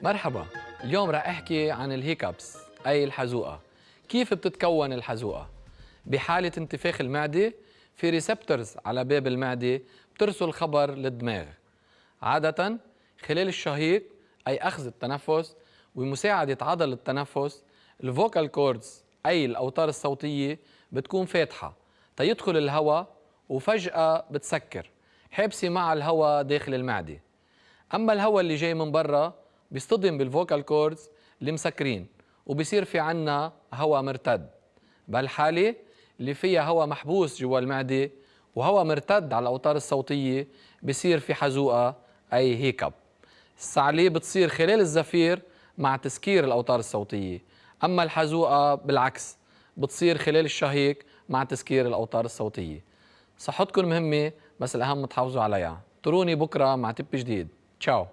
مرحبا. اليوم رح احكي عن الهيكابس اي الحزوقة. كيف بتتكون الحزوقة؟ بحالة انتفاخ المعدة في ريسبتورز على باب المعدة بترسل خبر للدماغ، عادة خلال الشهيق اي اخذ التنفس ومساعدة عضل التنفس. الفوكال كوردز اي الاوتار الصوتية بتكون فاتحة تيدخل الهواء وفجأة بتسكر، حابسة مع الهواء داخل المعدة. اما الهواء اللي جاي من برا بيصطدم بالفوكال كوردز اللي مسكرين وبصير في عنا هواء مرتد. بهالحالة اللي فيها هواء محبوس جوا المعدة وهواء مرتد على الأوتار الصوتية بصير في حزوقة أي هيكب. السعلية بتصير خلال الزفير مع تسكير الأوتار الصوتية، أما الحزوقة بالعكس بتصير خلال الشهيق مع تسكير الأوتار الصوتية. صحتكم مهمة بس الأهم تحافظوا عليها. تروني بكرة مع تب جديد. تشاو.